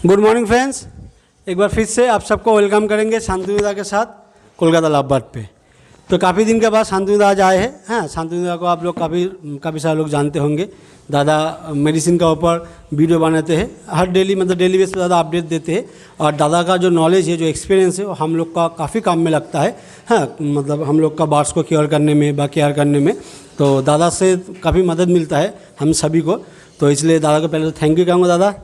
Good morning friends, एक बार फिर से आप सबको वेलकम करेंगे शांतनुदा के साथ कोलकाता लाभबाद पे। तो काफ़ी दिन के बाद शांतनुदा आज आए हैं। हाँ, शांतनुदा को आप लोग काफ़ी सारे लोग जानते होंगे। दादा मेडिसिन का ऊपर वीडियो बनाते हैं, हर डेली डेली बेस पे दादा अपडेट देते हैं। और दादा का जो नॉलेज है, जो एक्सपीरियंस है, वो हम लोग का काफ़ी काम में लगता है। हाँ, हम लोग का बार्ड्स को केयर करने में, केयर करने में तो दादा से काफ़ी मदद मिलता है हम सभी को। तो इसलिए दादा को पहले तो थैंक यू कहूँगा। दादा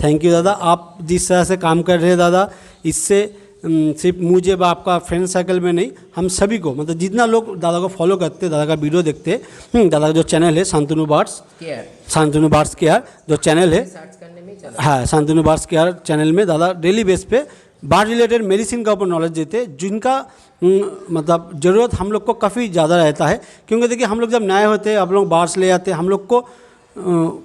थैंक यू। दादा आप जिस तरह से काम कर रहे हैं दादा, इससे सिर्फ मुझे व आपका फ्रेंड सर्कल में नहीं, हम सभी को जितना लोग दादा को फॉलो करते हैं, दादा का वीडियो देखते हैं, दादा का जो चैनल है शांतनु बार्ड्स केयर जो चैनल है, हाँ शांतनु बार्ड्स केयर चैनल में दादा डेली बेस पे बार्ड रिलेटेड मेडिसिन का ऊपर नॉलेज देते हैं, जिनका ज़रूरत हम लोग को काफ़ी ज़्यादा रहता है। क्योंकि देखिए, हम लोग जब नए होते हैं, आप लोग बार्ड्स ले आते हैं, हम लोग को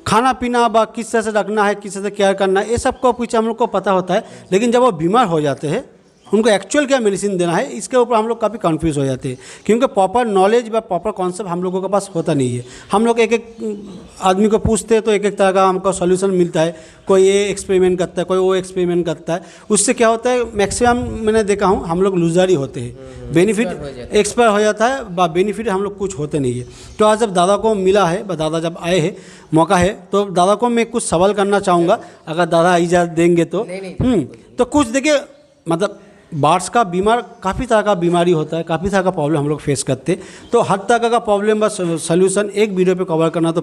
खाना पीना व किस तरह से रखना है, किस तरह से केयर करना है, ये सब को पीछे हम लोग को पता होता है। लेकिन जब वो बीमार हो जाते हैं, उनको एक्चुअल क्या मेडिसिन देना है, इसके ऊपर हम लोग काफ़ी कंफ्यूज हो जाते हैं। क्योंकि प्रॉपर नॉलेज व प्रॉपर कॉन्सेप्ट हम लोगों के पास होता नहीं है। हम लोग एक आदमी को पूछते हैं तो एक तरह का हमको सॉल्यूशन मिलता है। कोई ये एक्सपेरिमेंट करता है, कोई वो एक्सपेरिमेंट करता है। उससे क्या होता है, मैक्सिमम मैंने देखा हूँ हम लोग लूजर ही होते हैं, बेनिफिट एक्सपायर हो जाता है, बेनिफिट हम लोग कुछ होते नहीं है। तो आज जब दादा को मिला है, दादा जब आए हैं, मौका है, तो दादा को मैं कुछ सवाल करना चाहूँगा, अगर दादा इजाज़त देंगे तो। तो कुछ देखिए, बार्ड्स का काफ़ी तरह का बीमारी होता है, काफ़ी तरह का प्रॉब्लम हम लोग फेस करते हैं। तो हर तरह का प्रॉब्लम व सोल्यूशन एक वीडियो पे कवर करना तो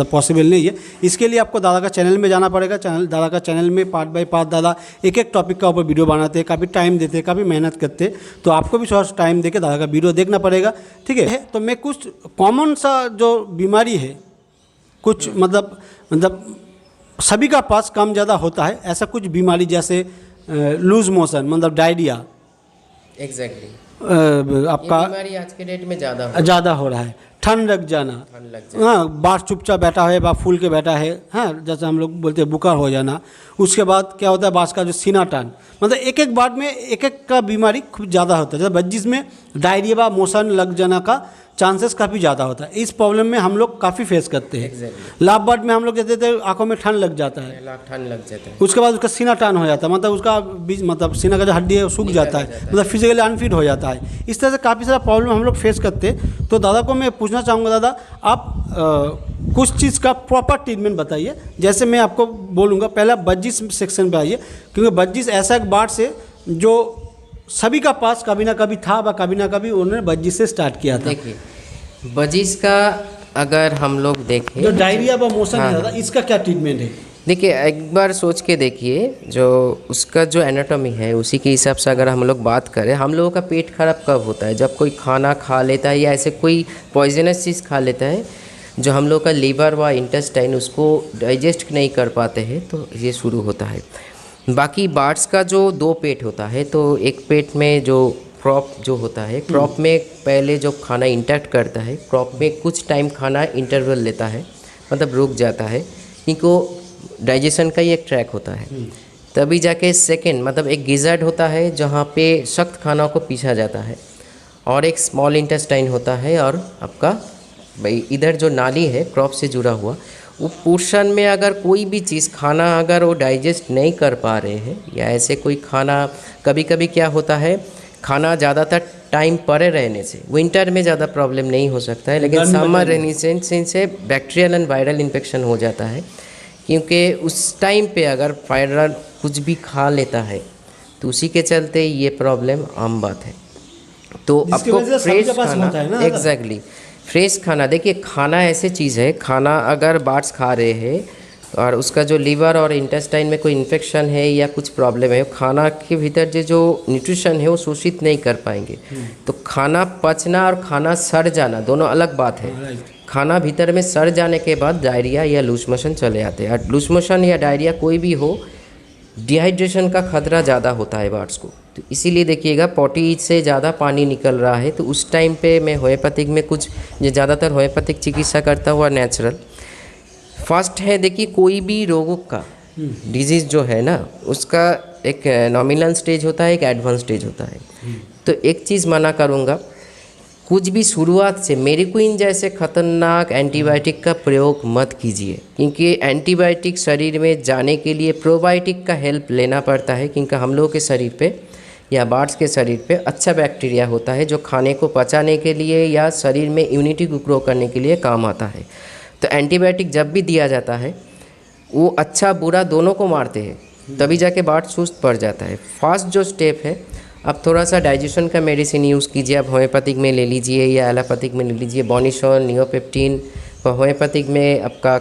पॉसिबल नहीं है। इसके लिए आपको दादा का चैनल में जाना पड़ेगा। दादा का चैनल में पार्ट बाय पार्ट दादा एक एक टॉपिक का ऊपर वीडियो बनाते हैं, काफ़ी टाइम देते हैं, काफ़ी मेहनत करते हैं। तो आपको भी थोड़ा टाइम देकर दादा का वीडियो देखना पड़ेगा, ठीक है। तो मैं कुछ कॉमन सा जो बीमारी है, कुछ सभी का पास कम ज़्यादा होता है, ऐसा कुछ बीमारी जैसे लूज मोशन, डायरिया। एग्जैक्टली आपका बीमारी आज के डेट में ज़्यादा हो रहा है। ठंड लग जाना, हाँ, बाढ़ चुपचाप बैठा है बा फूल के बैठा है, हाँ, जैसे हम लोग बोलते हैं बुखार हो जाना। उसके बाद क्या होता है, बाढ़ का जो सीना टान, एक एक बाढ़ में एक एक का बीमारी खूब ज़्यादा होता है। जैसे बज्जिस में डायरिया व मोशन लग जाना का चांसेस काफ़ी ज़्यादा होता है। इस प्रॉब्लम में हम लोग काफ़ी फेस करते हैं। लाभ बर्ड में हम लोग कहते थे आंखों में ठंड लग जाता है, उसके बाद उसका सीना टान हो जाता है, उसका बीच सीना का जो हड्डी है वो सूख जाता है, फिजिकली अनफिट हो जाता है। इस तरह से काफ़ी सारा प्रॉब्लम हम लोग फेस करते हैं। तो दादा को मैं पूछना चाहूँगा, दादा आप कुछ चीज़ का प्रॉपर ट्रीटमेंट बताइए। जैसे मैं आपको बोलूँगा, पहला बज्जिस सेक्शन पर आइए, क्योंकि बज्जिस ऐसा एक बाढ़ से जो सभी का पास कभी ना कभी था व कभी ना कभी उन्होंने बज्जिस से स्टार्ट किया था। देखिए, बज्जिस का अगर हम लोग देखें, जो डायरिया व मोशन है, इसका क्या ट्रीटमेंट है? देखिए, एक बार सोच के देखिए, जो उसका जो एनाटॉमी है उसी के हिसाब से अगर हम लोग बात करें, हम लोगों का पेट खराब कब होता है? जब कोई खाना खा लेता है या ऐसे कोई पॉइजनस चीज़ खा लेता है, जो हम लोग का लीवर व इंटेस्टाइन उसको डाइजेस्ट नहीं कर पाते हैं, तो ये शुरू होता है। बाकी बार्ड्स का जो दो पेट होता है, तो एक पेट में जो क्रॉप जो होता है, क्रॉप में पहले जो खाना इंटैक्ट करता है, क्रॉप में कुछ टाइम खाना इंटरवल लेता है, रुक जाता है, क्योंकि वो डाइजेशन का ही एक ट्रैक होता है। तभी जाके सेकेंड एक गिजर्ड होता है, जहाँ पे सख्त खाना को पीसा जाता है, और एक स्मॉल इंटेस्टाइन होता है, और आपका इधर जो नाली है क्रॉप से जुड़ा हुआ, वो पोर्शन में अगर कोई भी चीज़ खाना अगर वो डाइजेस्ट नहीं कर पा रहे हैं, या ऐसे कोई खाना, कभी कभी क्या होता है, खाना ज़्यादातर टाइम परे रहने से विंटर में ज़्यादा प्रॉब्लम नहीं हो सकता है, लेकिन समर रहने से बैक्टीरियल एंड वायरल इन्फेक्शन हो जाता है। क्योंकि उस टाइम पे अगर वायरल कुछ भी खा लेता है, तो उसी के चलते ये प्रॉब्लम आम बात है। तो आपको फ्रेश खाना, एग्जैक्टली फ्रेश खाना, देखिए खाना ऐसे चीज़ है, खाना अगर बार्ड्स खा रहे हैं और उसका जो लीवर और इंटेस्टाइन में कोई इन्फेक्शन है या कुछ प्रॉब्लम है, खाना के भीतर जो न्यूट्रिशन है वो शोषित नहीं कर पाएंगे। तो खाना पचना और खाना सड़ जाना दोनों अलग बात है। खाना भीतर में सड़ जाने के बाद डायरिया या लूज मोशन चले आते हैं, और लूज मोशन या डायरिया कोई भी हो, डिहाइड्रेशन का खतरा ज़्यादा होता है बार्ड्स को। तो इसीलिए देखिएगा, पॉटी से ज़्यादा पानी निकल रहा है, तो उस टाइम पे मैं होम्योपैथिक में कुछ, जो ज़्यादातर होम्योपैथिक चिकित्सा करता हुआ नेचुरल फर्स्ट है। देखिए, कोई भी रोगों का डिजीज़ जो है ना, उसका एक नॉमिनल स्टेज होता है, एक एडवांस स्टेज होता है। तो एक चीज़ माना करूँगा, कुछ भी शुरुआत से मेरिक्विन जैसे खतरनाक एंटीबायोटिक का प्रयोग मत कीजिए, क्योंकि एंटीबायोटिक शरीर में जाने के लिए प्रोबायोटिक का हेल्प लेना पड़ता है, क्योंकि हम लोगों के शरीर पे या बर्ड्स के शरीर पे अच्छा बैक्टीरिया होता है जो खाने को पचाने के लिए या शरीर में इम्यूनिटी को ग्रो करने के लिए काम आता है। तो एंटीबायोटिक जब भी दिया जाता है वो अच्छा बुरा दोनों को मारते हैं, तभी जाके बर्ड सुस्त पड़ जाता है। फर्स्ट जो स्टेप है, अब थोड़ा सा डाइजेशन का मेडिसिन यूज़ कीजिए। आप होम्योपैथिक में ले लीजिए या एलोपैथिक में ले लीजिए, बोनिशॉल, नियोपेप्टिन। होम्योपैथिक में आपका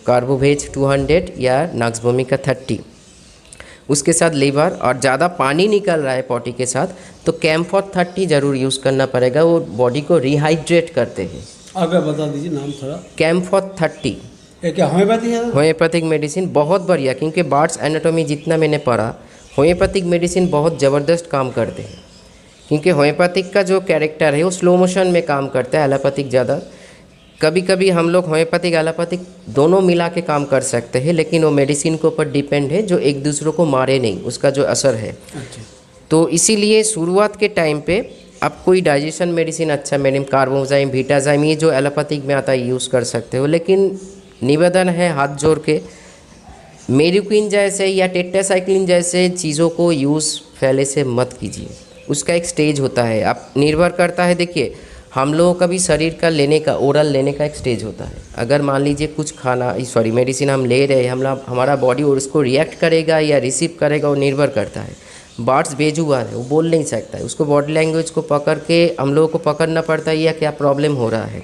कार्बोवेज 200 या नक्सवोमिका 30, उसके साथ लीवर, और ज़्यादा पानी निकल रहा है पॉटी के साथ तो कैम्फॉर 30 ज़रूर यूज़ करना पड़ेगा, वो बॉडी को रिहाइड्रेट करते हैं। अगर बता दीजिए नाम थोड़ा। कैम्फॉर 30 ये क्या होम्योपैथी है? होम्योपैथिक मेडिसिन बहुत बढ़िया, क्योंकि बर्ड्स एनाटॉमी जितना मैंने पढ़ा, होम्योपैथिक मेडिसिन बहुत ज़बरदस्त काम करते हैं, क्योंकि होम्योपैथिक का जो कैरेक्टर है वो स्लो मोशन में काम करता है, एलोपैथिक ज़्यादा। कभी कभी हम लोग होम्योपैथिक एलोपैथिक दोनों मिला के काम कर सकते हैं, लेकिन वो मेडिसिन के ऊपर डिपेंड है, जो एक दूसरे को मारे नहीं, उसका जो असर है। अच्छा। तो इसीलिए शुरुआत के टाइम पे आप कोई डाइजेशन मेडिसिन अच्छा कार्बोजाइम, बीटाजाइम, ये जो एलोपैथिक में आता है यूज़ कर सकते हो, लेकिन निवेदन है हाथ जोड़ के मेरिक्विन जैसे या टेट्रासाइक्लिन जैसे चीज़ों को यूज़ पहले से मत कीजिए। उसका एक स्टेज होता है, आप निर्भर करता है। देखिए हम लोगों का भी शरीर का लेने का, ओरल लेने का एक स्टेज होता है। अगर मान लीजिए कुछ मेडिसिन हम ले रहे हैं, हमारा बॉडी और उसको रिएक्ट करेगा या रिसीव करेगा, वो निर्भर करता है। बर्ड्स बेजुबान है, वो बोल नहीं सकता है, उसको बॉडी लैंग्वेज को पकड़ के हम लोगों को पकड़ना पड़ता है या क्या प्रॉब्लम हो रहा है।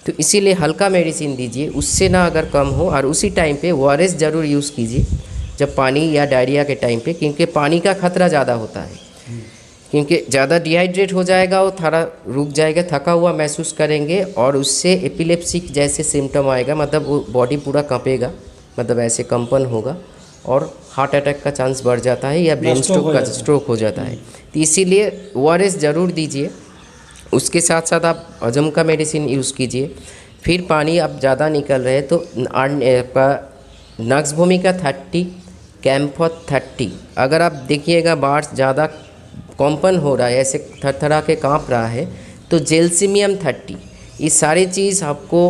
तो इसीलिए हल्का मेडिसिन दीजिए, उससे ना अगर कम हो, और उसी टाइम पे ORS ज़रूर यूज़ कीजिए जब पानी या डायरिया के टाइम पे, क्योंकि पानी का खतरा ज़्यादा होता है, क्योंकि ज़्यादा डिहाइड्रेट हो जाएगा, वो थोड़ा रुक जाएगा, थका हुआ महसूस करेंगे, और उससे एपिलेप्सिक जैसे सिम्टम आएगा, मतलब वो बॉडी पूरा कांपेगा, मतलब ऐसे कंपन होगा, और हार्ट अटैक का चांस बढ़ जाता है या ब्रेन स्ट्रोक हो जाता है। तो इसीलिए ORS ज़रूर दीजिए। उसके साथ साथ आप हजम का मेडिसिन यूज़ कीजिए। फिर पानी आप ज़्यादा निकल रहे तो आपका नक्सवोमिका 30, कैम्फॉर 30। अगर आप देखिएगा बर्ड्स ज़्यादा कंपन हो रहा है, ऐसे थरथरा के काँप रहा है, तो जेल्सिमियम 30, ये सारी चीज़ आपको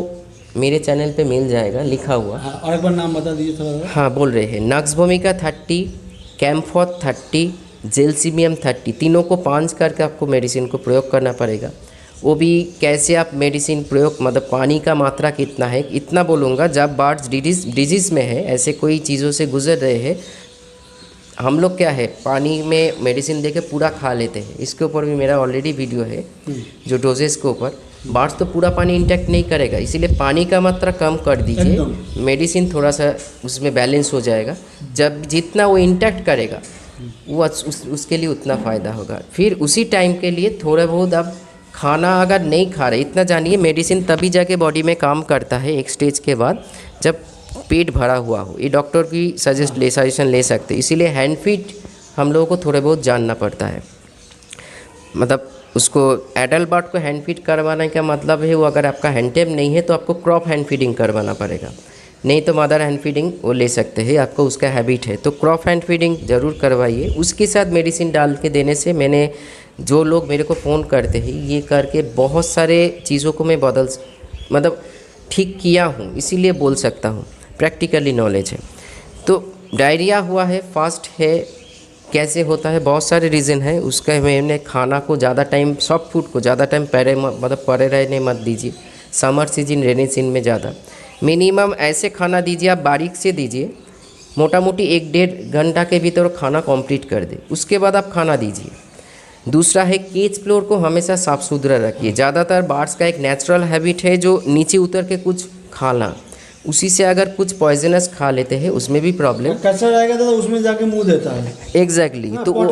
मेरे चैनल पे मिल जाएगा लिखा हुआ। हाँ, और एक बार नाम बता दीजिए थोड़ा। हाँ बोल रहे हैं, नक्सवोमिका 30, कैम्फॉर 30, जेल्सिमियम 30, तीनों को 5 करके आपको मेडिसिन को प्रयोग करना पड़ेगा। वो भी कैसे आप मेडिसिन प्रयोग, मतलब पानी का मात्रा कितना है, इतना बोलूँगा। जब बर्ड्स डिजीज़ में है, ऐसे कोई चीज़ों से गुजर रहे हैं, हम लोग क्या है पानी में मेडिसिन देके पूरा खा लेते हैं। इसके ऊपर भी मेरा ऑलरेडी वीडियो है जो डोजेस के ऊपर। बर्ड्स तो पूरा पानी इंटेक्ट नहीं करेगा, इसीलिए पानी का मात्रा कम कर दीजिए, मेडिसिन थोड़ा सा उसमें बैलेंस हो जाएगा। जब जितना वो इंटेक्ट करेगा वो उसके लिए उतना फ़ायदा होगा। फिर उसी टाइम के लिए थोड़ा बहुत आप खाना अगर नहीं खा रहे, इतना जानिए मेडिसिन तभी जाके बॉडी में काम करता है एक स्टेज के बाद, जब पेट भरा हुआ हो। ये डॉक्टर की सजेशन ले सकते, इसीलिए हैंड फीड हम लोगों को थोड़े बहुत जानना पड़ता है। मतलब उसको एडल्ट बर्ड को हैंड फीड करवाने का मतलब है, वो अगर आपका हैंड टेम नहीं है तो आपको क्रॉप हैंड फीडिंग करवाना पड़ेगा, नहीं तो मदर हैंड फीडिंग वो ले सकते हैं, आपको उसका हैबिट है तो क्रॉप हैंड फीडिंग ज़रूर करवाइए। उसके साथ मेडिसिन डाल के देने से, मैंने जो लोग मेरे को फ़ोन करते हैं, ये करके बहुत सारे चीज़ों को मैं मतलब ठीक किया हूँ, इसीलिए बोल सकता हूँ, प्रैक्टिकली नॉलेज है। तो डायरिया हुआ है, फास्ट है, कैसे होता है, बहुत सारे रीज़न है उसका। मैंने खाना को ज़्यादा टाइम, सॉफ्ट फूड को ज़्यादा टाइम परे रहने मत दीजिए। समर सीजन, रेनी सीजन में ज़्यादा मिनिमम ऐसे खाना दीजिए, आप बारीक से दीजिए, मोटा मोटी 1-1.5 घंटा के भीतर खाना कंप्लीट कर दे, उसके बाद आप खाना दीजिए। दूसरा है केज फ्लोर को हमेशा साफ़ सुथरा रखिए। ज़्यादातर बर्ड्स का एक नेचुरल हैबिट है जो नीचे उतर के कुछ खाना, उसी से अगर कुछ पॉइजनस खा लेते हैं उसमें भी प्रॉब्लम। कचरा रहेगा तो उसमें जाके मुंह देता है। एग्जैक्टली, तो वो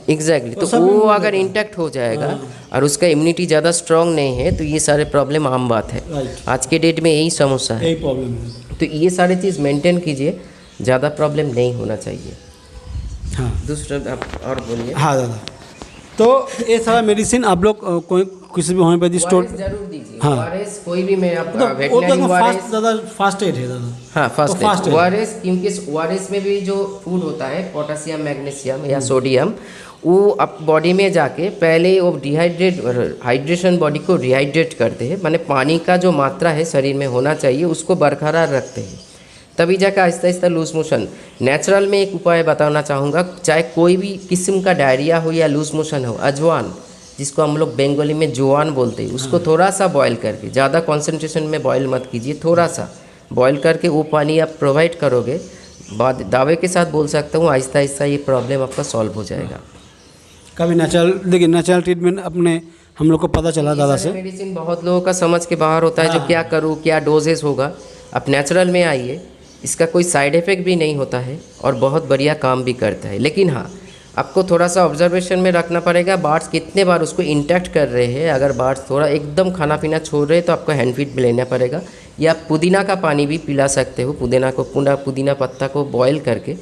एग्जैक्टली तो वो अगर इंटैक्ट हो जाएगा और उसका इम्यूनिटी ज़्यादा स्ट्रांग नहीं है तो ये सारे प्रॉब्लम आम बात है। आज के डेट में यही समस्या है, यही प्रॉब्लम है। तो ये सारी चीज़ मेंटेन कीजिए, ज़्यादा प्रॉब्लम नहीं होना चाहिए। हाँ, दूसरा आप और बोलिए। हाँ दादा, तो ये सारा मेडिसिन आप लोग कोई किसी भी होम्योपैथी स्टोर जरूर दीजिए। हाँ, ORS कोई भी मैं आपका फास्ट एड है दादा। हाँ फास्ट ORS, क्योंकि ORS में भी जो फूड होता है पोटेशियम, मैग्नीशियम या सोडियम, वो अब बॉडी में जाके पहले वो हाइड्रेशन बॉडी को रिहाइड्रेट करते हैं, माने पानी का जो मात्रा है शरीर में होना चाहिए उसको बरकरार रखते हैं, तभी जाकर Aahista Aahista loose motion. Natural में एक उपाय बताना चाहूँगा, चाहे कोई भी किस्म का डायरिया हो या लूज मोशन हो, अजवान जिसको हम लोग बंगाली में जुआन बोलते हैं, उसको थोड़ा सा बॉयल करके, ज़्यादा कंसंट्रेशन में बॉयल मत कीजिए, थोड़ा सा बॉयल करके वो पानी आप प्रोवाइड करोगे, बाद दावे के साथ बोल सकता हूँ आहिस्ता आहिस्ता ये प्रॉब्लम आपका सॉल्व हो जाएगा। कभी नेचुरल, देखिए नेचुरल ट्रीटमेंट अपने हम लोग को पता चला दादा से। मेडिसिन बहुत लोगों का समझ के बाहर होता है, जो क्या करूँ क्या डोजेस होगा। आप नेचुरल में आइए, इसका कोई साइड इफ़ेक्ट भी नहीं होता है और बहुत बढ़िया काम भी करता है। लेकिन हाँ, आपको थोड़ा सा ऑब्जर्वेशन में रखना पड़ेगा, बार्ड्स कितने बार उसको इंटैक्ट कर रहे हैं। अगर बार्ड्स थोड़ा एकदम खाना पीना छोड़ रहे हैं तो आपको हैंड फीड भी लेना पड़ेगा, या पुदीना का पानी भी पिला सकते हो। पुदीना पत्ता को बॉयल करके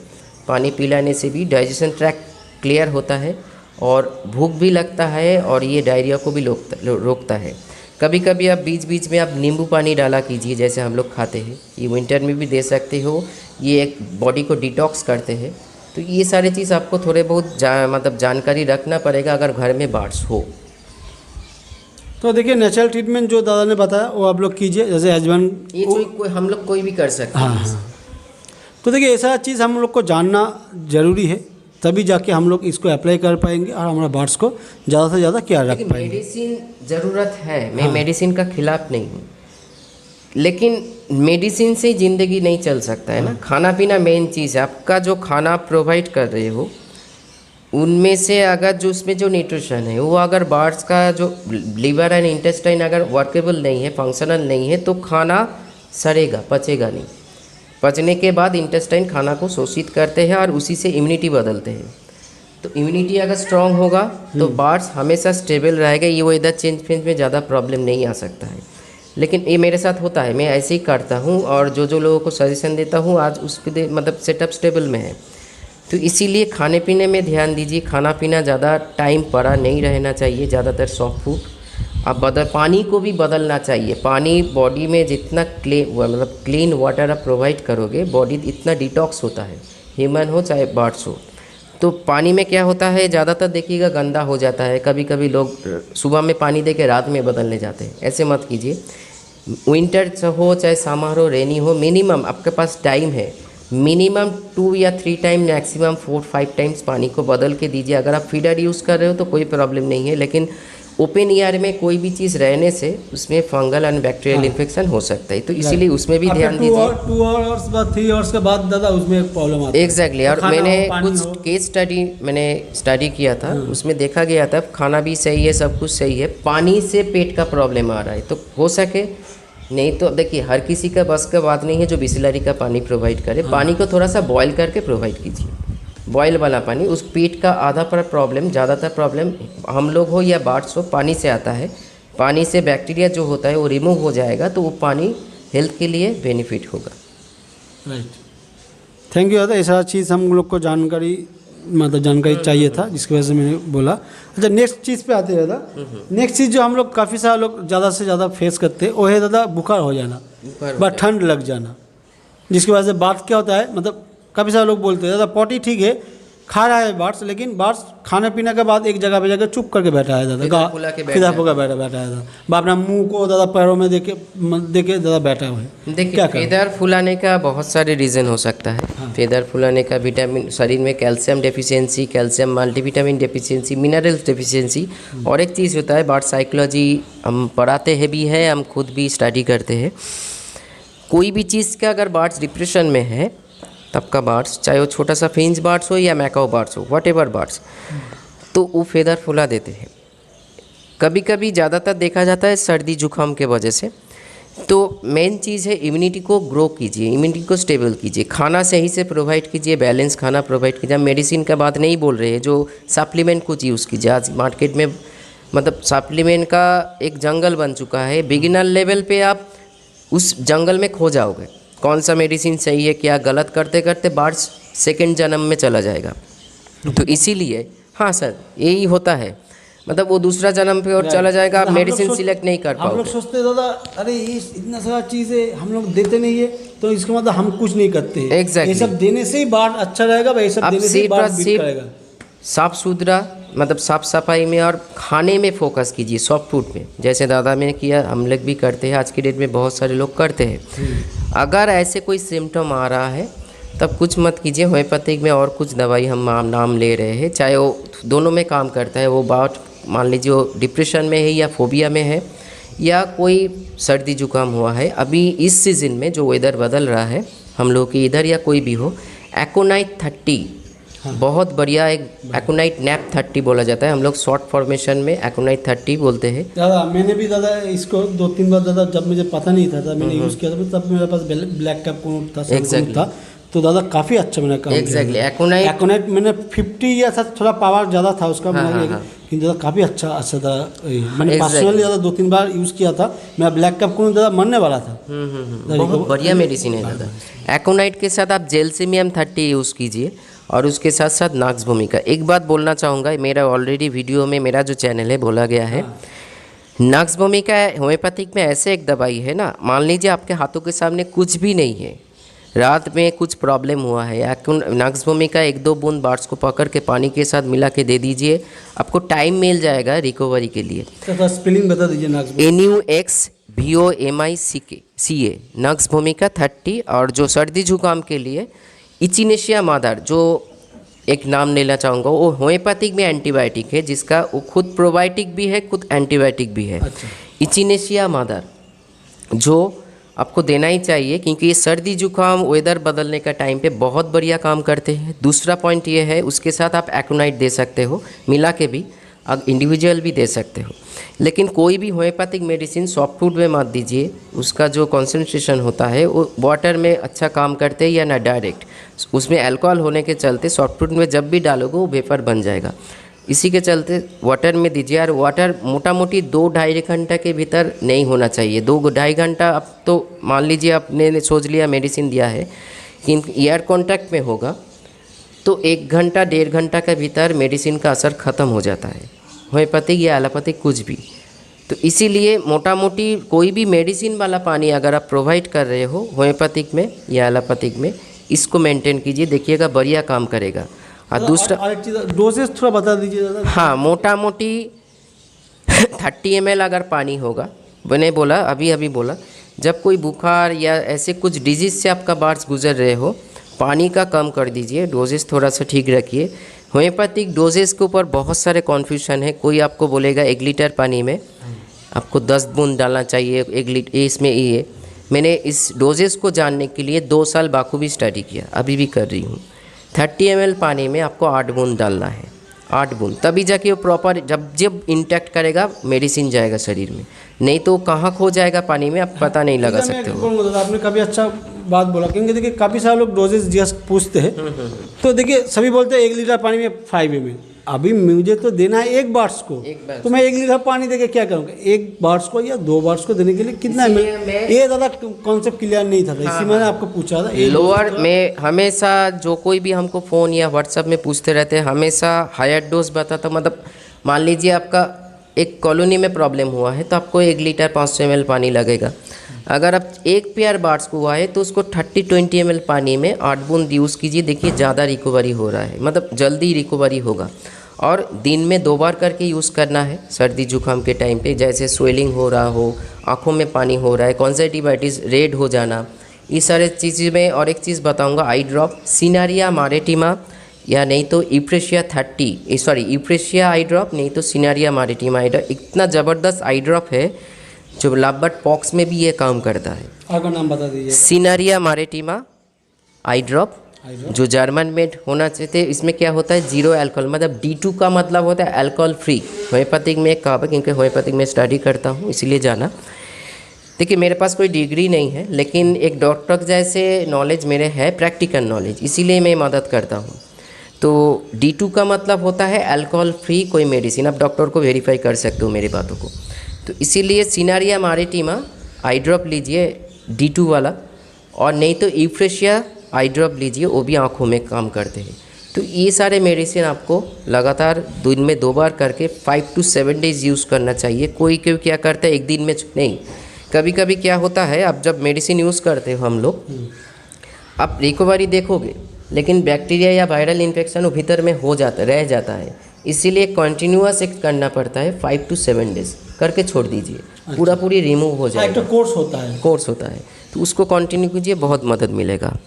पानी पिलाने से भी डाइजेशन ट्रैक्ट क्लियर होता है और भूख भी लगता है और ये डायरिया को भी रोकता है। कभी कभी आप बीच बीच में आप नींबू पानी डाला कीजिए, जैसे हम लोग खाते हैं, ये विंटर में भी दे सकते हो। ये एक बॉडी को डिटॉक्स करते हैं। तो ये सारी चीज़ आपको थोड़े बहुत मतलब जानकारी रखना पड़ेगा अगर घर में बार्ड्स हो। तो देखिए नेचुरल ट्रीटमेंट जो दादा ने बताया वो आप लोग कीजिए, जैसे हस्बैंड ये कोई हम लोग कोई भी कर सकते हैं। हाँ। तो देखिए ऐसा चीज़ हम लोग को जानना ज़रूरी है, तभी जाके हम लोग इसको अप्लाई कर पाएंगे और हमारे बार्ड्स को ज़्यादा से ज़्यादा केयर रख पाएंगे। मेडिसिन ज़रूरत है, मैं मेडिसिन का खिलाफ नहीं हूँ, लेकिन मेडिसिन से ज़िंदगी नहीं चल सकता है ना। खाना पीना मेन चीज़ है। आपका जो खाना आप प्रोवाइड कर रहे हो उनमें से अगर जो उसमें जो न्यूट्रिशन है वो अगर बार्ड्स का जो लीवर एंड इंटेस्टाइन अगर वर्केबल नहीं है, फंक्शनल नहीं है, तो खाना सड़ेगा, पचेगा नहीं। पचने के बाद इंटेस्टाइन खाना को शोषित करते हैं और उसी से इम्यूनिटी बदलते हैं। तो इम्यूनिटी अगर स्ट्रांग होगा तो बार्ड्स हमेशा स्टेबल रहेगा, ये वेदर चेंज में ज़्यादा प्रॉब्लम नहीं आ सकता है। लेकिन ये मेरे साथ होता है, मैं ऐसे ही करता हूँ और जो लोगों को सजेशन देता हूँ आज उसके मतलब सेटअप स्टेबल में है। तो इसीलिए खाने पीने में ध्यान दीजिए। खाना पीना ज़्यादा टाइम पड़ा नहीं रहना चाहिए, ज़्यादातर सॉफ्ट फूड। आप पानी को भी बदलना चाहिए। पानी बॉडी में जितना क्लीन वाटर आप प्रोवाइड करोगे, बॉडी इतना डिटॉक्स होता है, ह्यूमन हो चाहे बर्ड्स हो। तो पानी में क्या होता है, ज़्यादातर देखिएगा गंदा हो जाता है। कभी कभी लोग सुबह में पानी दे के रात में बदलने जाते हैं, ऐसे मत कीजिए। विंटर हो चाहे समर हो, रेनी हो, मिनिमम आपके पास टाइम है, मिनिमम 2 या 3 टाइम, मैक्सिमम 4-5 टाइम्स पानी को बदल के दीजिए। अगर आप फीडर यूज़ कर रहे हो तो कोई प्रॉब्लम नहीं है, लेकिन ओपन एयर में कोई भी चीज़ रहने से उसमें फंगल एंड बैक्टीरियल इन्फेक्शन हो सकता है। तो इसीलिए उसमें भी ध्यान दीजिए। 2 आवर्स बाद 3 आवर्स के बाद दादा उसमें प्रॉब्लम आता है। एग्जैक्टली। और मैंने कुछ केस स्टडी किया था, उसमें देखा गया था खाना भी सही है, सब कुछ सही है, पानी से पेट का प्रॉब्लम आ रहा है। तो हो सके नहीं तो देखिए हर किसी का बस का बात नहीं है जो बिसलरी का पानी प्रोवाइड करे। पानी को थोड़ा सा बॉयल करके प्रोवाइड कीजिए, बॉयल वाला पानी। उस पेट का आधा पर प्रॉब्लम, ज़्यादातर प्रॉब्लम हम लोग हो या बार्ड्स हो, पानी से आता है। पानी से बैक्टीरिया जो होता है वो रिमूव हो जाएगा, तो वो पानी हेल्थ के लिए बेनिफिट होगा। राइट, थैंक यू दादा। ऐसा चीज़ हम लोग को जानकारी चाहिए था, जिसकी वजह से मैंने बोला। अच्छा, नेक्स्ट चीज़ पे आते हैं दादा। नेक्स्ट चीज़ जो हम लोग काफ़ी सारे लोग ज़्यादा से ज़्यादा फेस करते हैं वो है दादा बुखार हो जाना, बस ठंड लग जाना, जिसकी वजह से बात क्या होता है, मतलब काफ़ी सारे लोग बोलते हैं दादा पॉटी ठीक है, खा रहा है बार्ड्स, लेकिन बार्ड्स खाने पीने के बाद एक जगह पे जाकर चुप करके बैठा है दादा, फिदा होकर बैठा है दादा, अपना मुंह को दादा पैरों में देके दादा बैठा हुआ है। देखिए फेदर फुलाने का बहुत सारे रीज़न हो सकता है। हाँ। फेदर फुलाने का विटामिन, शरीर में calcium deficiency, calcium multivitamin deficiency, minerals deficiency, और एक चीज़ होता है बर्ड साइकोलॉजी, हम पढ़ाते हैं भी है, हम खुद भी स्टडी करते हैं। कोई भी चीज़ का अगर बर्ड्स डिप्रेशन में है तब का बार्ड्स, चाहे वो छोटा सा फिंच बार्ड्स हो या मैकाओ बार्ड्स हो, व्हाटएवर बार्ड्स, तो वो फेदर फुला देते हैं। कभी कभी ज़्यादातर देखा जाता है सर्दी जुकाम के वजह से। तो मेन चीज़ है इम्यूनिटी को ग्रो कीजिए, इम्यूनिटी को स्टेबल कीजिए, खाना सही से प्रोवाइड कीजिए, बैलेंस खाना प्रोवाइड कीजिए। मेडिसिन का बात नहीं बोल रहे हैं, जो सप्लीमेंट कुछ यूज़ कीजिए। आज मार्केट में मतलब सप्लीमेंट का एक जंगल बन चुका है। बिगिनर लेवल पे आप उस जंगल में खो जाओगे, कौन सा मेडिसिन सही है क्या गलत करते करते बार्ड्स सेकंड जन्म में चला जाएगा। तो इसीलिए हाँ सर यही होता है, मतलब वो दूसरा जन्म पे और चला जाएगा, आप मेडिसिन सिलेक्ट नहीं कर पाओगे। हम लोग सोचते दादा अरे ये इतना सारा चीज़ है हम लोग देते नहीं है, तो इसका मतलब हम कुछ नहीं करते हैं। Exactly. ये सब देने से ही बार्ड अच्छा रहेगा, ये सब देने से ही बार्ड बीट करेगा। साफ़ सुथरा मतलब साफ़ सफाई में और खाने में फोकस कीजिए, सॉफ्ट फूड में, जैसे दादा ने किया, हम लोग भी करते हैं, आज की डेट में बहुत सारे लोग करते हैं। अगर ऐसे कोई सिम्टम आ रहा है तब कुछ मत कीजिए, होम्योपैथिक में और कुछ दवाई हम नाम ले रहे हैं, चाहे वो दोनों में काम करता है। वो बात मान लीजिए वो डिप्रेशन में है या फोबिया में है या कोई सर्दी जुकाम हुआ है, अभी इस सीज़न में जो वेदर बदल रहा है हम लोग के इधर या कोई भी हो, एकोनाइट 30 बहुत बढ़िया एक एकोनाइट नैप 30 बोला जाता है, हम लोग शॉर्ट फॉर्मेशन में एकोनाइट 30 बोलते हैं। दादा मैंने भी दादा इसको 2-3 बार दादा, जब मुझे पता नहीं था मैंने यूज़ किया था, तब मेरे पास ब्लैक कैप कोट था, Exactly. था, तो दादा काफ़ी अच्छा मैंने काम एग्जैक्टली किया। एकोनाइट मैंने 50 या थोड़ा पावर ज़्यादा था उसका, लेकिन दादा काफ़ी अच्छा था। मैंने पर्सनली दादा 2-3 बार यूज़ किया था, मेरा ब्लैक कैप कोट दादा मरने वाला था। बहुत बढ़िया मेडिसिन है दादा। एकोनाइट के साथ आप जेलसिमियम 30 यूज़ कीजिए और उसके साथ साथ नाक्स भूमिका। एक बात बोलना चाहूँगा, मेरा ऑलरेडी वीडियो में मेरा जो चैनल है बोला गया है, नाक्स भूमिका होम्योपैथिक में ऐसे एक दवाई है ना, मान लीजिए आपके हाथों के सामने कुछ भी नहीं है, रात में कुछ प्रॉब्लम हुआ है, नाक्स भूमिका 1-2 बूंद बार्स को पकड़ के पानी के साथ मिला के दे दीजिए, आपको टाइम मिल जाएगा रिकवरी के लिए। तो स्पेलिंग बता दीजिए नाक्स NUXVOMICA नक्स भूमिका 30। और जो सर्दी जुकाम के लिए इचिनेशिया मादर, जो एक नाम लेना चाहूँगा, वो होम्योपैथिक में एंटीबायोटिक है, जिसका वो खुद प्रोबायोटिक भी है, खुद एंटीबायोटिक भी है। अच्छा। इचिनेशिया मादर जो आपको देना ही चाहिए, क्योंकि ये सर्दी जुकाम वेदर बदलने का टाइम पे बहुत बढ़िया काम करते हैं। दूसरा पॉइंट ये है, उसके साथ आप एकोनाइट दे सकते हो मिला के भी, आप इंडिविजुअल भी दे सकते हो। लेकिन कोई भी होम्योपैथिक मेडिसिन सॉफ्ट फूड में मत दीजिए, उसका जो कॉन्सेंट्रेशन होता है वो वाटर में अच्छा काम करते हैं या ना डायरेक्ट, उसमें अल्कोहल होने के चलते सॉफ्ट फूड में जब भी डालोगे वो वेपर बन जाएगा, इसी के चलते वाटर में दीजिए। और वाटर मोटा मोटी 2-2.5 घंटा के भीतर नहीं होना चाहिए। 2-2.5 घंटा, अब तो मान लीजिए आपने सोच लिया मेडिसिन दिया है कि एयर कॉन्टैक्ट में होगा तो 1 घंटा 1.5 घंटा के भीतर मेडिसिन का असर ख़त्म हो जाता है, होम्योपैथिक या एलोपैथिक कुछ भी। तो इसीलिए मोटा मोटी कोई भी मेडिसिन वाला पानी अगर आप प्रोवाइड कर रहे हो होम्योपैथिक में या एलोपैथिक में, इसको मेंटेन कीजिए, देखिएगा बढ़िया काम करेगा। और दूसरा एक चीज़ डोजेस थोड़ा बता दीजिए दादा। हाँ, मोटा मोटी 30 ml अगर पानी होगा, मैंने बोला अभी बोला, जब कोई बुखार या ऐसे कुछ डिजीज़ से आपका बार्स गुजर रहे हो, पानी का कम कर दीजिए, डोजेस थोड़ा सा ठीक रखिए। होम्योपैथिक डोजेस के ऊपर बहुत सारे कन्फ्यूजन है, कोई आपको बोलेगा 1 लीटर पानी में आपको 10 बूंद डालना चाहिए, 1 लीटर इसमें ये। मैंने इस डोजेस को जानने के लिए 2 साल बाखूबी स्टडी किया, अभी भी कर रही हूँ। 30 ml पानी में आपको 8 बूंद डालना है, 8 बूंद, तभी जाके वो प्रॉपर जब इंटैक्ट करेगा मेडिसिन जाएगा शरीर में, नहीं तो कहाँ खो जाएगा पानी में आप पता नहीं लगा सकते हो। आपने काफ़ी अच्छा बात बोला, क्योंकि देखिए काफ़ी सारे लोग डोजेस जस्ट पूछते हैं, तो देखिए सभी बोलते हैं 1 लीटर पानी में 5 ml। अभी मुझे तो देना है 1 बार्स को, तो मैं 1 लीटर पानी देके क्या करूँगा? 1 बार्स को या 2 बार्स को देने के लिए कितना है? ये दादा कॉन्सेप्ट क्लियर नहीं था, इसी मैंने आपको पूछा था। लोअर में हमेशा जो कोई भी हमको फ़ोन या व्हाट्सएप में पूछते रहते हैं, हमेशा हायर डोज बताता। मतलब मान लीजिए आपका एक कॉलोनी में प्रॉब्लम हुआ है तो आपको 1 लीटर 500 ml पानी लगेगा। अगर आप 1 पेयर बार्स को हुआ है तो उसको 30-20 ml पानी में 8 बूंद यूज़ कीजिए, देखिए ज़्यादा रिकवरी हो रहा है, मतलब जल्दी रिकवरी होगा। और दिन में 2 बार करके यूज़ करना है सर्दी जुकाम के टाइम पे, जैसे स्वेलिंग हो रहा हो, आँखों में पानी हो रहा है, कॉन्जक्टिवाइटिस रेड हो जाना, इस सारे चीज़ में। और एक चीज़ बताऊंगा, आई ड्रॉप सिनारिया मैरिटिमा या नहीं तो यूप्रेशिया यूप्रेशिया आई ड्रॉप, नहीं तो सिनारिया मैरिटिमा आई ड्रॉप, इतना ज़बरदस्त आई ड्रॉप है जो लाबर्ट पॉक्स में भी ये काम करता है। आपका नाम बता दीजिए। सिनारिया मैरिटिमा आई ड्रॉप जो जर्मन मेड होना चाहिए। इसमें क्या होता है, 0 अल्कोहल, मतलब D2 का मतलब होता है अल्कोहल फ्री। होम्योपैथिक में एक कहावत, क्योंकि होम्योपैथिक में स्टडी करता हूँ इसीलिए जाना। देखिए मेरे पास कोई डिग्री नहीं है, लेकिन एक डॉक्टर जैसे नॉलेज मेरे है, प्रैक्टिकल नॉलेज, इसीलिए मैं मदद करता हूँ। तो D2 का मतलब होता है अल्कोहल फ्री कोई मेडिसिन, आप डॉक्टर को वेरीफाई कर सकते हो मेरी बातों को। तो इसीलिए सिनारिया मैरिटिमा आई ड्रॉप लीजिए D2 वाला, और नहीं तो यूप्रेशिया आई ड्रॉप लीजिए, वो भी आँखों में काम करते हैं। तो ये सारे मेडिसिन आपको लगातार दिन में 2 बार करके 5 to 7 डेज़ यूज़ करना चाहिए। कोई क्या करता है एक दिन में नहीं, कभी कभी क्या होता है, आप जब मेडिसिन यूज़ करते हो हम लोग, आप रिकवरी देखोगे लेकिन बैक्टीरिया या वायरल इन्फेक्शन वो भीतर में हो जाता रह जाता है, इसीलिए कंटिन्यूअस एक करना पड़ता है 5 to 7 डेज करके छोड़ दीजिए, पूरा पूरी रिमूव हो एक जाएगा। तो कोर्स होता है। कोर्स होता है तो उसको कंटिन्यू कीजिए, बहुत मदद मिलेगा।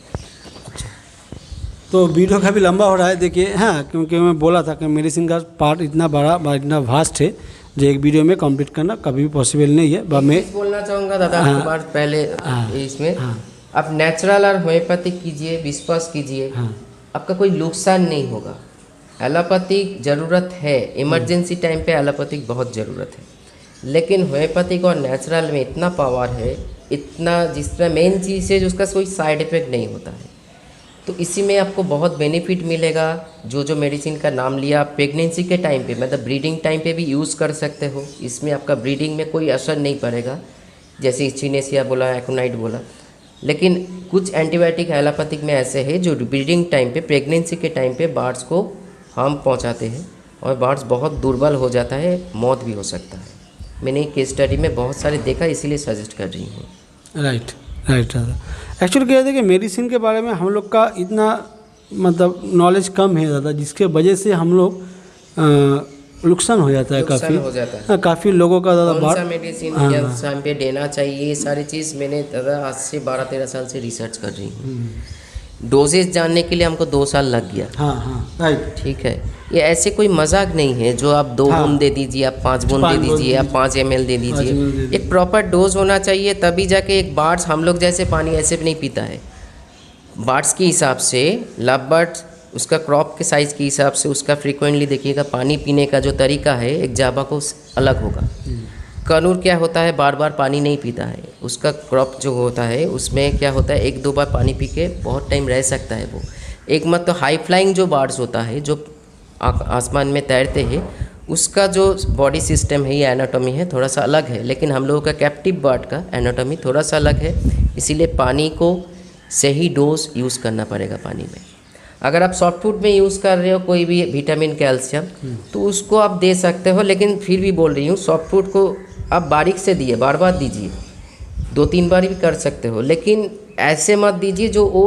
तो वीडियो काफ़ी लंबा हो रहा है देखिए, हाँ, क्योंकि मैं बोला था कि मेडिसिन का पार्ट इतना बड़ा इतना वास्ट है जो एक वीडियो में कंप्लीट करना कभी भी पॉसिबल नहीं है। मैं बोलना चाहूँगा दादा आपको बात पहले इसमें, आप नेचुरल और होम्योपैथिक कीजिए, विश्वास कीजिए, आपका कोई नुकसान नहीं होगा। एलोपैथिक ज़रूरत है, इमरजेंसी टाइम पे एलोपैथिक बहुत ज़रूरत है, लेकिन होम्योपैथिक और नेचुरल में इतना पावर है, इतना जिसमें मेन चीज़ है जो उसका कोई साइड इफ़ेक्ट नहीं होता है, तो इसी में आपको बहुत बेनिफिट मिलेगा। जो मेडिसिन का नाम लिया, आप प्रेगनेंसी के टाइम पे मतलब ब्रीडिंग टाइम पे भी यूज़ कर सकते हो, इसमें आपका ब्रीडिंग में कोई असर नहीं पड़ेगा, जैसे इचिनेसिया बोला, एकोनाइट बोला। लेकिन कुछ एंटीबायोटिक एलोपैथिक में ऐसे है जो ब्रीडिंग टाइम पे, प्रेगनेंसी के टाइम पे बर्ड्स को हार्म पहुंचाते हैं और बर्ड्स बहुत दुर्बल हो जाता है, मौत भी हो सकता है। मैंने केस स्टडी में बहुत सारे देखा, इसीलिए सजेस्ट कर रही हूँ। राइट दादा। एक्चुअली क्या है कि मेडिसिन के बारे में हम लोग का इतना मतलब नॉलेज कम है ज़्यादा, जिसके वजह से हम लोग नुकसान हो जाता है काफ़ी, हो जाता है। काफ़ी लोगों का ज़्यादा कौन सा मेडिसिन किस टाइम पे देना चाहिए, ये सारी चीज़ मैंने दादा आज से 12-13 साल से रिसर्च कर रही हूँ। डोजेज जानने के लिए हमको 2 साल लग गया। हाँ राइट। ठीक है, ये ऐसे कोई मजाक नहीं है जो आप 2 बूंद दे दीजिए, आप 5 बूंद दे दीजिए, आप 5 ml दे दीजिए। एक प्रॉपर डोज होना चाहिए, तभी जाके एक बर्ड्स हम लोग जैसे पानी ऐसे भी नहीं पीता है। बर्ड्स के हिसाब से, लव बर्ड्स उसका क्रॉप के साइज़ के हिसाब से उसका फ्रीक्वेंटली देखिएगा, पानी पीने का जो तरीका है एक जावा को अलग होगा। कनूर क्या होता है, बार बार पानी नहीं पीता है, उसका क्रॉप जो होता है उसमें क्या होता है, 1-2 बार पानी पी के बहुत टाइम रह सकता है वो। एक मत तो हाई फ्लाइंग जो बर्ड्स होता है जो आसमान में तैरते हैं, उसका जो बॉडी सिस्टम है या एनाटॉमी है थोड़ा सा अलग है, लेकिन हम लोगों का कैप्टिव बर्ड का एनाटॉमी थोड़ा सा अलग है, इसीलिए पानी को सही डोज यूज़ करना पड़ेगा पानी में। अगर आप सॉफ्ट फूड में यूज़ कर रहे हो कोई भी विटामिन, कैल्शियम, तो उसको आप दे सकते हो, लेकिन फिर भी बोल रही हूँ सॉफ्ट फूड को आप बारीक से दिए, बार बार दीजिए, 2-3 बार भी कर सकते हो, लेकिन ऐसे मत दीजिए जो वो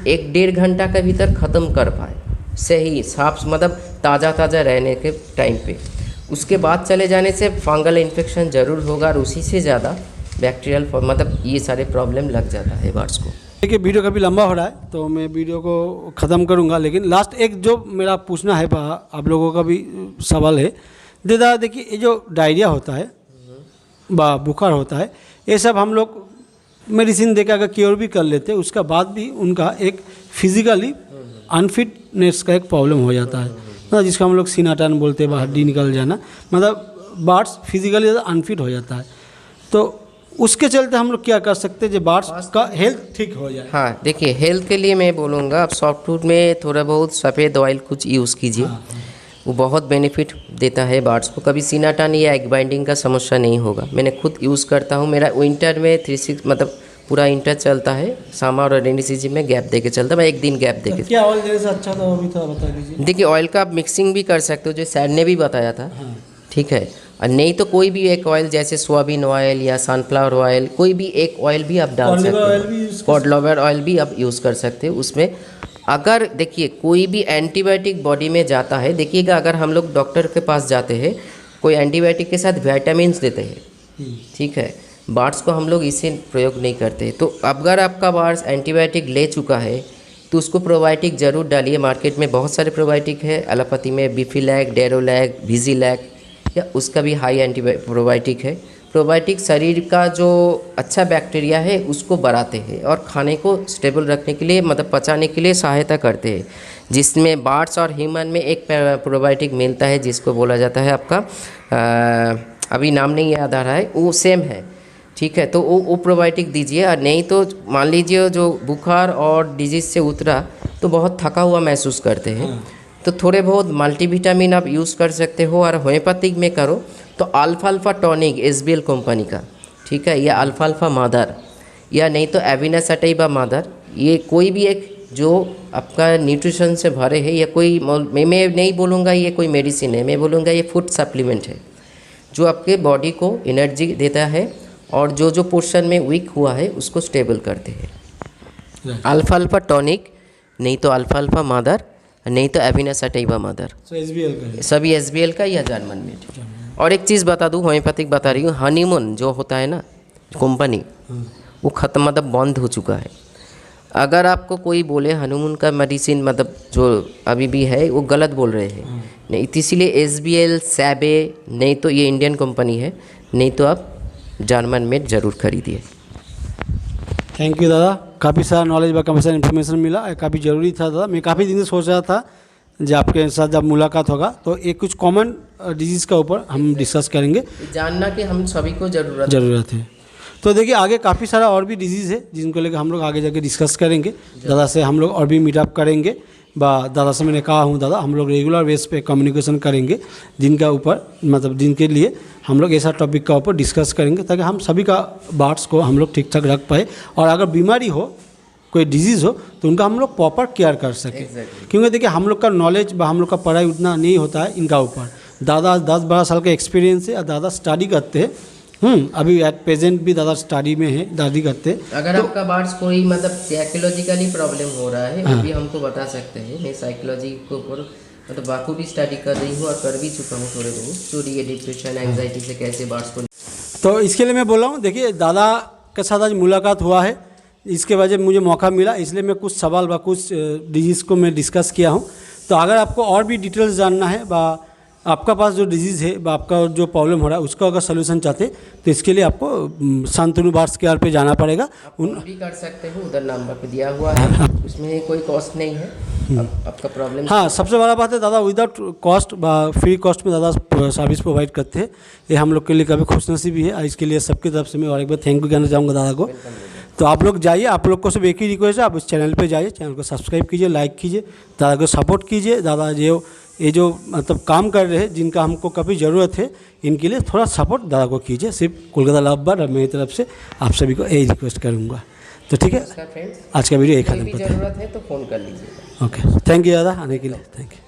1-1.5 घंटा के भीतर ख़त्म कर पाए, सही साफ मतलब ताज़ा रहने के टाइम पे। उसके बाद चले जाने से फंगल इन्फेक्शन ज़रूर होगा और उसी से ज़्यादा बैक्टीरियल मतलब ये सारे प्रॉब्लम लग जाता है बर्ड्स को। देखिए वीडियो काफ़ी लंबा हो रहा है तो मैं वीडियो को ख़त्म करूंगा, लेकिन लास्ट एक जो मेरा पूछना है आप लोगों का भी सवाल है दादा, देखिए ये जो डायरिया होता है बुखार होता है, ये सब हम लोग मेडिसिन देकर अगर क्योर भी कर लेते हैं, उसका बाद भी उनका एक फिजिकली अनफिटनेस का एक प्रॉब्लम हो जाता है, मतलब जिसको हम लोग सीनाटन बोलते हैं, हड्डी निकल जाना, मतलब बर्ड्स फिजिकली अनफिट हो जाता है। तो उसके चलते हम लोग क्या कर सकते हैं जो बर्ड्स का हेल्थ ठीक हो जाए? हाँ देखिए, हेल्थ के लिए मैं बोलूँगा आप सॉफ्ट फूड में थोड़ा बहुत सफ़ेद ऑयल कुछ यूज़ कीजिए, वो बहुत बेनिफिट देता है बर्ड्स को। कभी सीनाटन या एग बाइंडिंग का समस्या नहीं होगा, मैंने खुद यूज़ करता हूँ। मेरा विंटर में 3-6 मतलब पूरा इंटर चलता है, समर और रेनी सीजन में गैप देके चलता है, मैं 1 दिन गैप देके। क्या ऑयल देने से अच्छा था वो भी थोड़ा बता दीजिए। देखिए ऑयल का आप मिक्सिंग भी कर सकते हो, जो सैर ने भी बताया था, ठीक है, और नहीं तो कोई भी एक ऑयल जैसे सोयाबीन ऑयल या सनफ्लावर ऑयल, कोई भी एक ऑयल भी आप डाल सकते हो, कॉड लिवर ऑयल भी आप यूज़ कर सकते हो उसमें। अगर देखिए कोई भी एंटीबायोटिक बॉडी में जाता है, देखिएगा अगर हम लोग डॉक्टर के पास जाते हैं, कोई एंटीबायोटिक के साथ विटामिन्स देते हैं, ठीक है, बर्ड्स को हम लोग इसे प्रयोग नहीं करते। तो अगर आपका बर्ड्स एंटीबायोटिक ले चुका है तो उसको प्रोबायोटिक ज़रूर डालिए। मार्केट में बहुत सारे प्रोबायोटिक है, एलोपैथी में बिफिलैक, डेरोलैक, विजिलैक या उसका भी हाई प्रोबायोटिक है। प्रोबायोटिक शरीर का जो अच्छा बैक्टीरिया है उसको बढ़ाते हैं और खाने को स्टेबल रखने के लिए मतलब पचाने के लिए सहायता करते हैं, जिसमें बर्ड्स और ह्यूमन में एक प्रोबायोटिक मिलता है जिसको बोला जाता है आपका अभी नाम नहीं याद आ रहा है, वो सेम है, ठीक है। तो वो प्रोबायोटिक दीजिए। और नहीं तो मान लीजिए जो बुखार और डिजीज़ से उतरा तो बहुत थका हुआ महसूस करते हैं, तो थोड़े बहुत मल्टीविटामिन आप यूज़ कर सकते हो। और होम्योपैथिक में करो तो अल्फा टॉनिक SBL कंपनी का, ठीक है, या अल्फा मादर या नहीं तो एविना सटाइबा मादर, ये कोई भी एक जो आपका न्यूट्रिशन से भरे है, या कोई मैं नहीं बोलूँगा ये कोई मेडिसिन है, मैं बोलूँगा ये फूड सप्लीमेंट है जो आपके बॉडी को एनर्जी देता है और जो पोर्शन में वीक हुआ है उसको स्टेबल करते हैं। अल्फा टॉनिक नहीं तो अल्फा अल्फा मादर, नहीं तो एविना सटैवा मादर। सो SBL का है। सभी SBL का या जर्मन मेड। और एक चीज़ बता दूँ, होम्योपैथिक बता रही हूँ, हनीमून जो होता है ना कंपनी, वो ख़त्म मतलब बंद हो चुका है। अगर आपको कोई बोले हनीमून का मेडिसिन मतलब जो अभी भी है वो गलत बोल रहे हैं। नहीं, इसीलिए SBL, सैबे, नहीं तो ये इंडियन कंपनी है, नहीं तो आप जर्मन मेड ज़रूर खरीदिए। थैंक यू दादा, काफ़ी सारा नॉलेज व काफ़ी सारा इन्फॉर्मेशन मिला, काफ़ी ज़रूरी था दादा। मैं काफ़ी दिन से सोच रहा था जब आपके साथ जब मुलाकात होगा तो एक कुछ कॉमन डिजीज़ का ऊपर हम डिस्कस करेंगे, जानना कि हम सभी को ज़रूरत है। तो देखिए आगे काफ़ी सारा और भी डिजीज़ है जिनको लेकर हम लोग आगे जाके डिस्कस करेंगे। दादा से हम लोग और भी मीटअप करेंगे, दादा से मैंने कहा हूँ दादा हम लोग रेगुलर बेस पे कम्युनिकेशन करेंगे, जिनका ऊपर मतलब जिनके लिए हम लोग ऐसा टॉपिक का ऊपर डिस्कस करेंगे ताकि हम सभी का बाट्स को हम लोग ठीक ठाक रख पाए, और अगर बीमारी हो, कोई डिजीज़ हो तो उनका हम लोग प्रॉपर केयर कर सकें। क्योंकि देखिए हम लोग का नॉलेज व हम लोग का पढ़ाई उतना नहीं होता है इनका ऊपर। दादा 10-12 साल का एक्सपीरियंस है और दादा स्टडी करते हैं। अभी एट प्रेजेंट भी दादा स्टडी में है, दादी करते हैं। अगर तो आपका बार्ड्स कोई मतलब साइकोलॉजिकली प्रॉब्लम हो रहा है वो भी हमको बता सकते हैं। मैं साइकोलॉजी के ऊपर मतलब बाखूबी स्टडी कर रही हूँ और कर भी चुका हूँ थोड़े बहुत, चोरी ये डिप्रेशन एंग्जाइटी से कैसे बार्ड्स को। तो इसके लिए मैं बोल रहा हूँ, देखिए दादा के साथ आज मुलाकात हुआ है, इसके वजह मुझे मौका मिला, इसलिए मैं कुछ सवाल व कुछ डिजीज़ को मैं डिस्कस किया हूँ। तो अगर आपको और भी डिटेल्स जानना है व आपका पास जो डिजीज़ है व आपका जो प्रॉब्लम हो रहा है उसका अगर सोल्यूशन चाहते तो इसके लिए आपको शांतनु बार्ड्स केयर पे जाना पड़ेगा। उन भी कर सकते हो, उधर नंबर पे दिया हुआ है, उसमें कोई कॉस्ट नहीं है। आपका प्रॉब्लम, हाँ सबसे बड़ा बात है दादा विदाउट कॉस्ट फ्री कॉस्ट में दादा सर्विस प्रोवाइड करते हैं। ये हम लोग के लिए कभी खुशनसीबी है, इसके लिए सबकी तरफ से मैं और एक बार थैंक यू कहना चाहूँगा दादा को। तो आप लोग जाइए, आप लोग को सिर्फ एक ही रिक्वेस्ट है, आप इस चैनल पे जाइए, चैनल को सब्सक्राइब कीजिए, लाइक कीजिए, दादा को सपोर्ट कीजिए। दादा ये जो मतलब काम कर रहे हैं जिनका हमको कभी ज़रूरत है, इनके लिए थोड़ा सपोर्ट दादा को कीजिए। सिर्फ कोलकाता लव बर्ड और मेरी तरफ से आप सभी को यही रिक्वेस्ट करूँगा। तो ठीक है, आज का वीडियो एक खत्म करते हैं। जरूरत है तो फ़ोन कर लीजिएगा। ओके, थैंक यू दादा आने के लिए, थैंक यू।